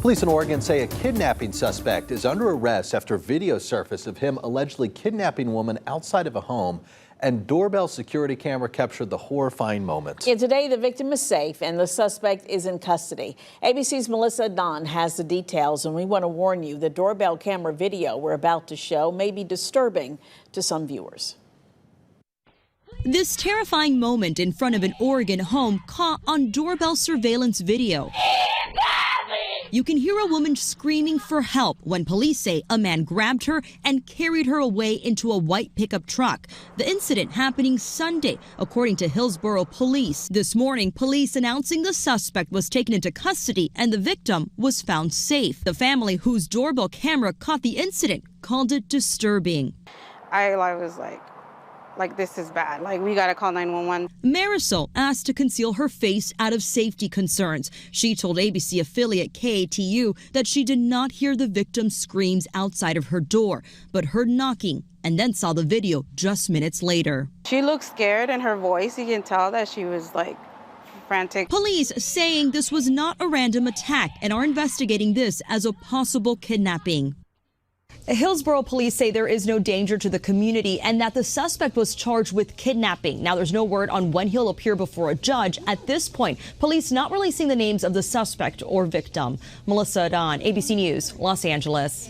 Police in Oregon say a kidnapping suspect is under arrest after video surfaced of him allegedly kidnapping a woman outside of a home, and doorbell security camera captured the horrifying moment. Yeah, today the victim is safe and the suspect is in custody. ABC's Melissa Don has the details, and we want to warn you, the doorbell camera video we're about to show may be disturbing to some viewers. This terrifying moment in front of an Oregon home caught on doorbell surveillance video. You can hear a woman screaming for help when police say a man grabbed her and carried her away into a white pickup truck. The incident happening Sunday, according to Hillsborough police. This morning, police announcing the suspect was taken into custody and the victim was found safe. The family whose doorbell camera caught the incident called it disturbing. I was like, this is bad. Like, we got to call 911. Marisol asked to conceal her face out of safety concerns. She told ABC affiliate KATU that she did not hear the victim's screams outside of her door, but heard knocking and then saw the video just minutes later. She looked scared in her voice. You can tell that she was like frantic. Police saying this was not a random attack and are investigating this as a possible kidnapping. Hillsborough police say there is no danger to the community and that the suspect was charged with kidnapping. Now, there's no word on when he'll appear before a judge. At this point, police not releasing the names of the suspect or victim. Melissa Don, ABC News, Los Angeles.